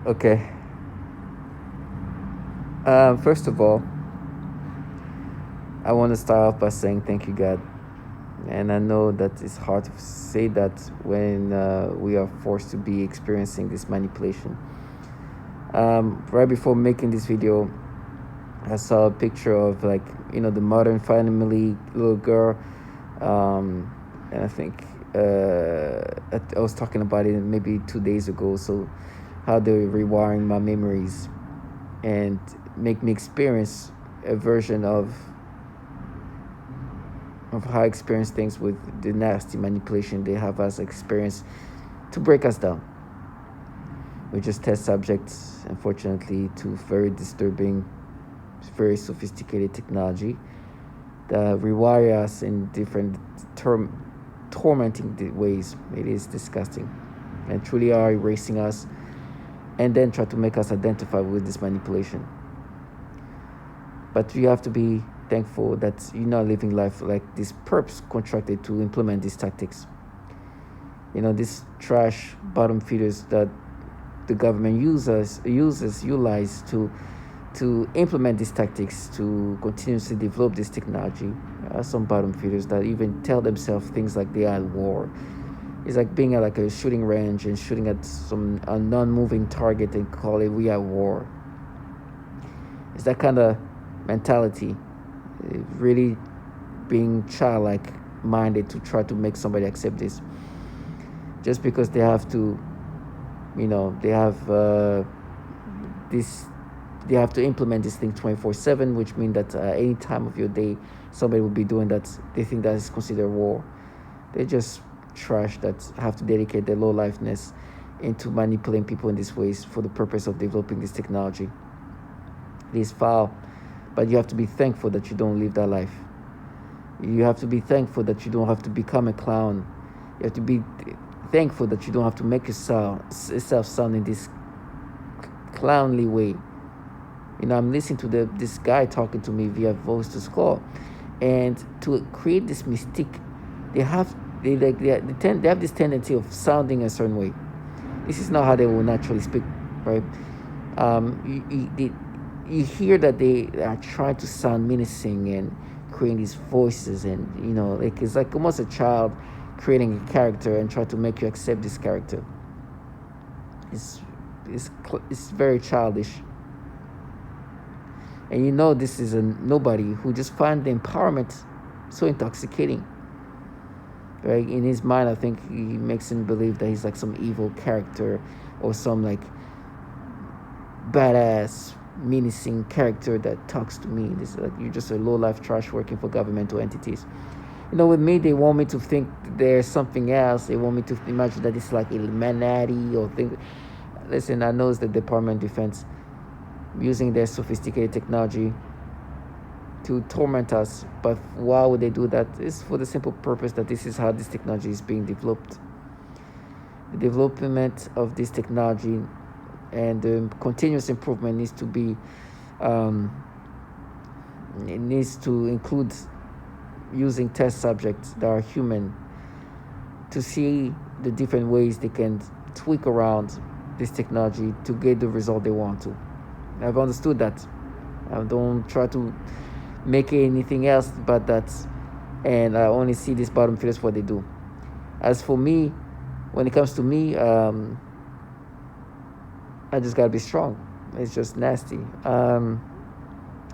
Okay. First of all, I want to start off by saying thank you, God. And I know that it's hard to say that when we are forced to be experiencing this manipulation. Right before making this video, I saw a picture of, like, the Modern Family little girl, and I think I was talking about it maybe 2 days ago. So how they're rewiring my memories and make me experience a version of how I experience things with the nasty manipulation they have us experience to break us down. We just test subjects, unfortunately, to very disturbing, very sophisticated technology that rewire us in different tormenting ways. It is disgusting and truly are erasing us, and then try to make us identify with this manipulation. But you have to be thankful that you're not living life like this perps contracted to implement these tactics. These trash bottom feeders that the government utilize to implement these tactics to continuously develop this technology. Some bottom feeders that even tell themselves things like they are at war. It's like being at like a shooting range and shooting at a non-moving target and call it we are at war. It's that kind of mentality, really being childlike minded to try to make somebody accept this, just because they have to, they have this, they have to implement this thing 24/7, which means that any time of your day somebody will be doing that. They think that is considered war. They just trash that have to dedicate their low lifeness into manipulating people in these ways for the purpose of developing this technology. It is foul, but you have to be thankful that you don't live that life. You have to be thankful that you don't have to become a clown. You have to be thankful that you don't have to make yourself sound in this clownly way. I'm listening to this guy talking to me via voice to call, and to create this mystique, they have this tendency of sounding a certain way. This is not how they will naturally speak, right? You hear that they are trying to sound menacing and creating these voices, and it's like almost a child creating a character and try to make you accept this character. It's very childish. And this is a nobody who just find the empowerment so intoxicating. Right? In his mind, I think he makes him believe that he's like some evil character or some like badass, menacing character that talks to me. This is like you're just a low life trash working for governmental entities. With me, they want me to think there's something else. They want me to imagine that it's like Illuminati or things. Listen, I know it's the Department of Defense using their sophisticated technology to torment us. But why would they do that? It's for the simple purpose that this is how this technology is being developed. The development of this technology and the continuous improvement needs to be, it needs to include using test subjects that are human to see the different ways they can tweak around this technology to get the result they want to. I've understood that. I don't try to make anything else but that, and I only see these bottom feeders for what they do. As for me, when it comes to me, I just gotta be strong. It's just nasty,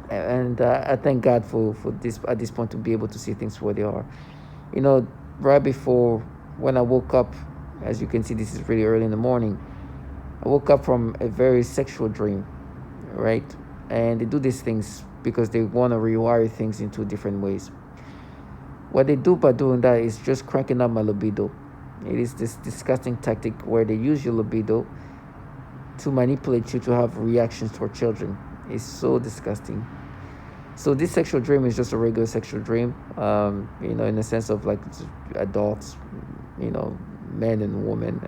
and I thank God for this at this point to be able to see things where they are. Right before when I woke up, as you can see, this is really early in the morning. I woke up from a very sexual dream, right? And they do these things because they want to rewire things into different ways. What they do by doing that is just cranking up my libido. It is this disgusting tactic where they use your libido to manipulate you to have reactions toward children. It's so disgusting. So this sexual dream is just a regular sexual dream, in the sense of like adults, men and women.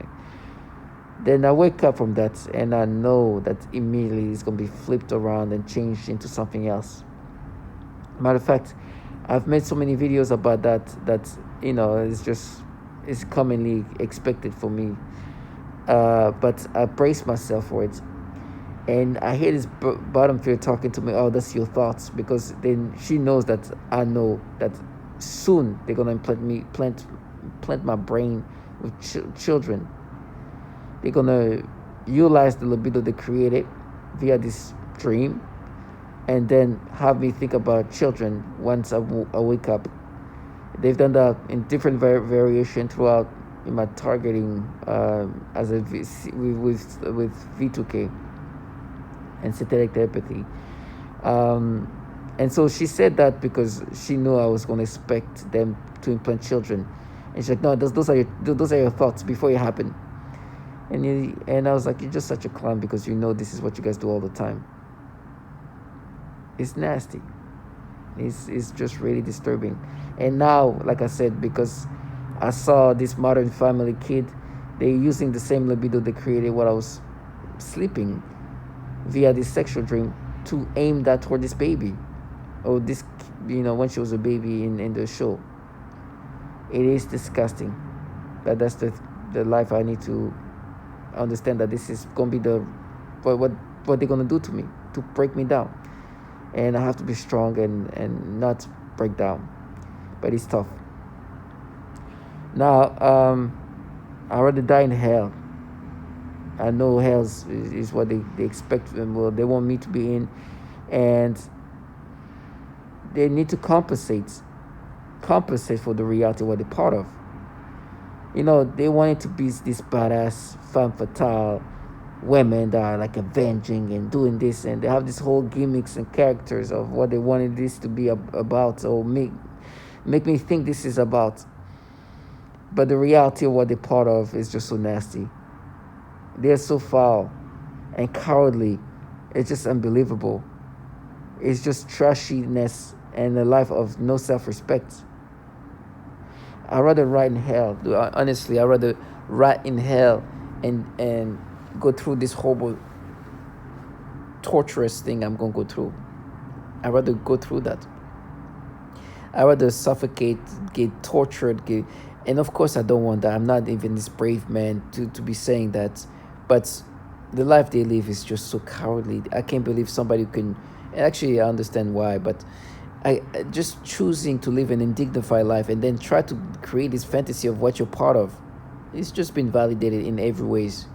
Then I wake up from that and I know that immediately it's going to be flipped around and changed into something else. Matter of fact, I've made so many videos about that it's commonly expected for me. But I brace myself for it. And I hear this bottom feeder talking to me, oh, that's your thoughts, because then she knows that I know that soon they're gonna plant my brain with children. They're gonna utilize the libido they created via this dream, and then have me think about children once I wake up. They've done that in different variation throughout in my targeting as a with V2K and synthetic telepathy. And so she said that because she knew I was going to expect them to implant children, and she's like, "No, those are your thoughts before it happened." And I was like, "You're just such a clown because you know this is what you guys do all the time." It's nasty. It's just really disturbing. And now, like I said, because I saw this Modern Family kid, they're using the same libido they created while I was sleeping via this sexual dream to aim that toward this baby, or this, when she was a baby in the show. It is disgusting. That's the life I need to understand, that this is gonna be the what they're gonna do to me to break me down, and I have to be strong and not break down. But it's tough. Now, I'd rather die in hell. I know hell is what they expect, well, they want me to be in, and they need to compensate for the reality of what they're part of. They want it to be this badass femme fatale women that are like avenging and doing this, and they have this whole gimmicks and characters of what they wanted this to be about, or make me think this is about. But the reality of what they're part of is just so nasty. They're so foul and cowardly. It's just unbelievable. It's just trashiness and a life of no self-respect. I'd rather rot in hell. Honestly, I'd rather rot in hell and go through this horrible, torturous thing I'm going to go through. I'd rather go through that. I'd rather suffocate, get tortured, and of course I don't want that. I'm not even this brave man to be saying that. But the life they live is just so cowardly. I can't believe somebody can. Actually, I understand why, but I just choosing to live an undignified life and then try to create this fantasy of what you're part of. It's just been validated in every ways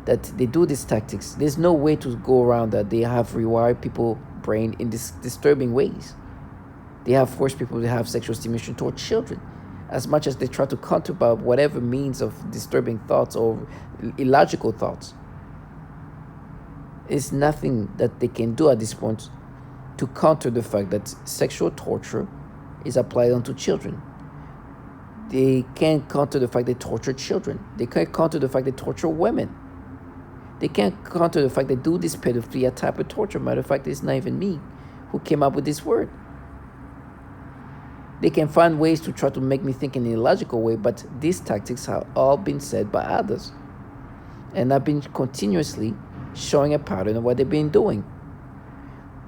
that they do these tactics. There's no way to go around that. They have rewired people's brain in these disturbing ways. They have forced people to have sexual stimulation toward children, as much as they try to counter by whatever means of disturbing thoughts or illogical thoughts. It's nothing that they can do at this point to counter the fact that sexual torture is applied onto children. They can't counter the fact they torture children. They can't counter the fact they torture women. They can't counter the fact they do this pedophilia type of torture. Matter of fact, it's not even me who came up with this word. They can find ways to try to make me think in an illogical way, but these tactics have all been said by others. And I've been continuously showing a pattern of what they've been doing.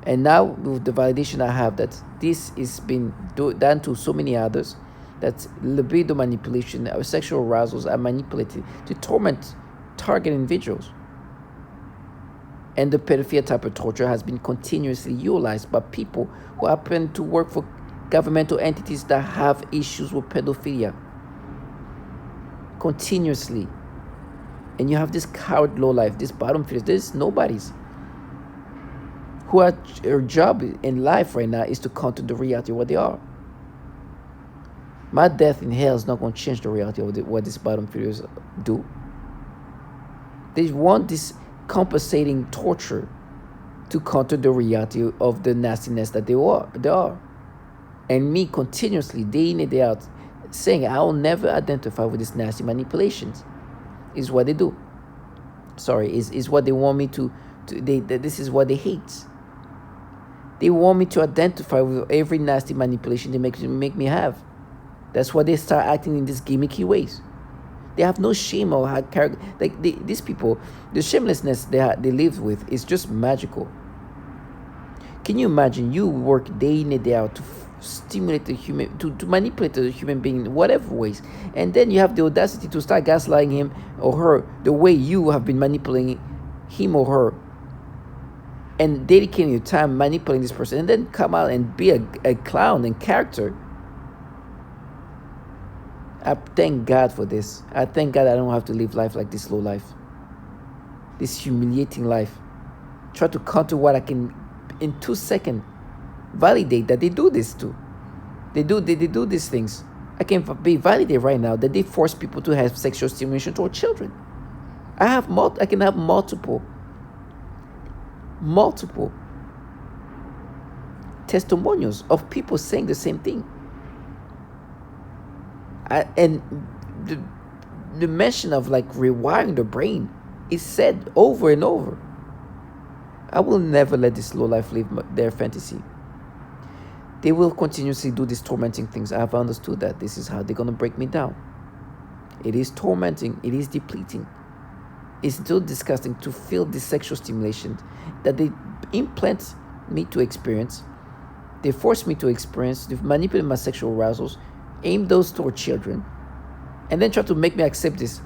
And now, with the validation I have that this is been done to so many others, that libido manipulation or sexual arousals are manipulated to torment target individuals. And the pedophilia type of torture has been continuously utilized by people who happen to work for governmental entities that have issues with pedophilia. Continuously. And you have this coward lowlife, this bottom feeders, there's nobodies who are, their job in life right now is to counter the reality of what they are. My death in hell is not going to change the reality of what these bottom feeders do. They want this compensating torture to counter the reality of the nastiness that they are. And me continuously, day in and day out, saying I will never identify with these nasty manipulations is what they do. Is what they want me to this is what they hate. They want me to identify with every nasty manipulation they make me have. That's why they start acting in these gimmicky ways. They have no shame or how character. Like these people, the shamelessness they live with is just magical. Can you imagine you work day in and day out to stimulate the human, to manipulate the human being in whatever ways, and then you have the audacity to start gaslighting him or her the way you have been manipulating him or her, and dedicating your time manipulating this person, and then come out and be a clown and character. I thank God for this. I thank God I don't have to live life like this low life, this humiliating life. Try to counter what I can in 2 seconds validate that they do this too. They do these things. I can be validated right now that they force people to have sexual stimulation toward children. I can have multiple testimonials of people saying the same thing. And the mention of like rewiring the brain is said over and over. I will never let this low life live their fantasy. They will continuously do these tormenting things. I have understood that this is how they're going to break me down. It is tormenting. It is depleting. It's still disgusting to feel this sexual stimulation that they implant me to experience. They force me to experience. They manipulate my sexual arousals, aim those toward children, and then try to make me accept this.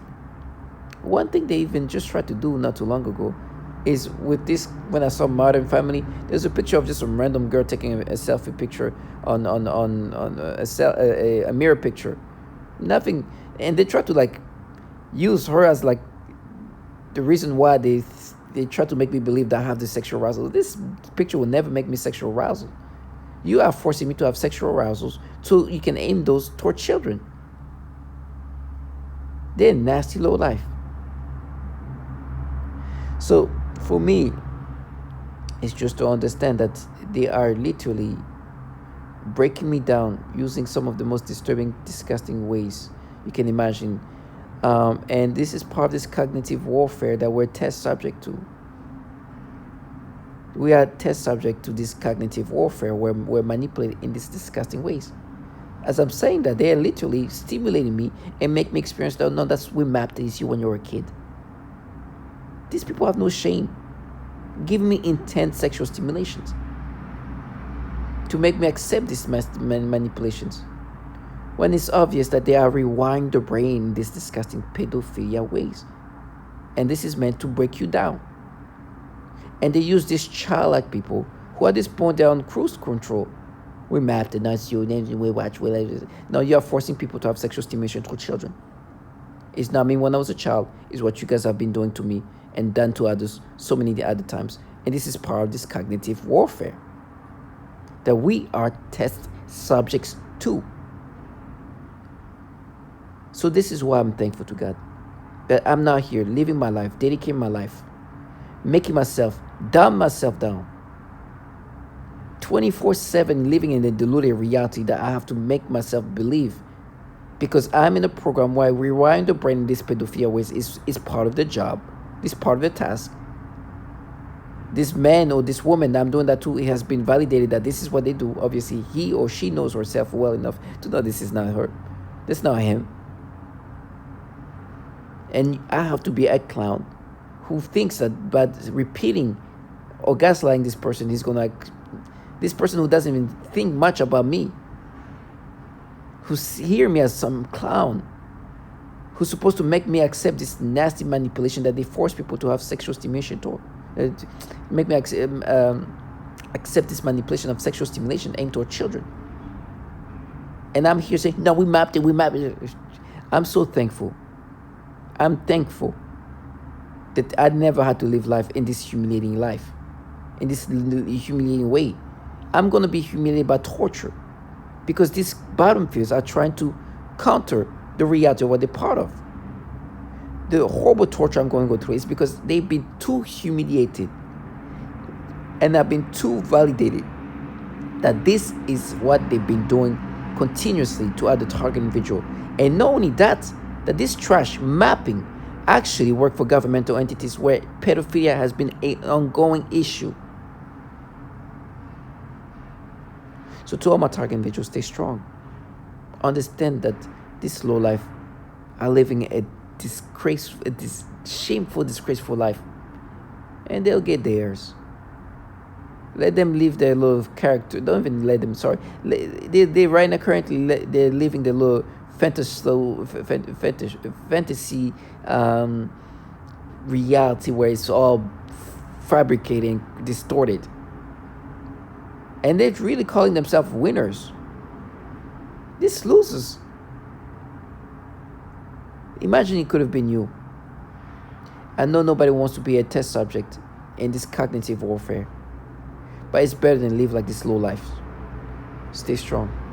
One thing they even just tried to do not too long ago is with this, when I saw Modern Family, there's a picture of just some random girl taking a selfie picture on a mirror picture. Nothing. And they try to like use her as like the reason why they try to make me believe that I have this sexual arousal. This picture will never make me sexual arousal. You are forcing me to have sexual arousals so you can aim those toward children. They're nasty low life. So for me, it's just to understand that they are literally breaking me down using some of the most disturbing, disgusting ways you can imagine. And this is part of this cognitive warfare that we're test subject to. We are test subject to this cognitive warfare where we're manipulated in these disgusting ways. As I'm saying that, they are literally stimulating me and make me experience that, no, that's we mapped this you when you were a kid. These people have no shame. Give me intense sexual stimulations to make me accept these manipulations, when it's obvious that they are rewiring the brain in these disgusting pedophilia ways. And this is meant to break you down. And they use these childlike people who at this point they're on cruise control. We mapped it, now it's you, we watch. Now you are forcing people to have sexual stimulation through children. It's not me when I was a child. It's what you guys have been doing to me and done to others so many other times. And this is part of this cognitive warfare that we are test subjects to. So this is why I'm thankful to God that I'm now here living my life, dedicating my life, making myself, dumb myself down, 24/7 living in the deluded reality that I have to make myself believe, because I'm in a program where rewiring the brain in this pedophilia ways is part of the job, is part of the task. This man or this woman that I'm doing that to, it has been validated that this is what they do. Obviously, he or she knows herself well enough to know this is not her. This is not him. And I have to be a clown who thinks that by repeating or gaslighting this person, he's going to... This person who doesn't even think much about me, who hear me as some clown, who's supposed to make me accept this nasty manipulation that they force people to have sexual stimulation toward. Make me accept this manipulation of sexual stimulation aimed toward children. And I'm here saying, no, we mapped it. I'm so thankful. I'm thankful that I never had to live life in this humiliating life, in this humiliating way. I'm going to be humiliated by torture because these bottom feeders are trying to counter the reality of what they're part of. The horrible torture I'm going to go through is because they've been too humiliated and I've been too validated that this is what they've been doing continuously to other target individual. And not only that this trash mapping actually work for governmental entities where pedophilia has been an ongoing issue. So to all my target individuals, stay strong. Understand that this low life are living a shameful, disgraceful life. And they'll get theirs. Let them live their little character. Don't even let them, They right now currently, they're living their little fantasy reality where it's all fabricated and distorted. And they're really calling themselves winners. These losers. Imagine it could have been you. I know nobody wants to be a test subject in this cognitive warfare, but it's better than live like this low life. Stay strong.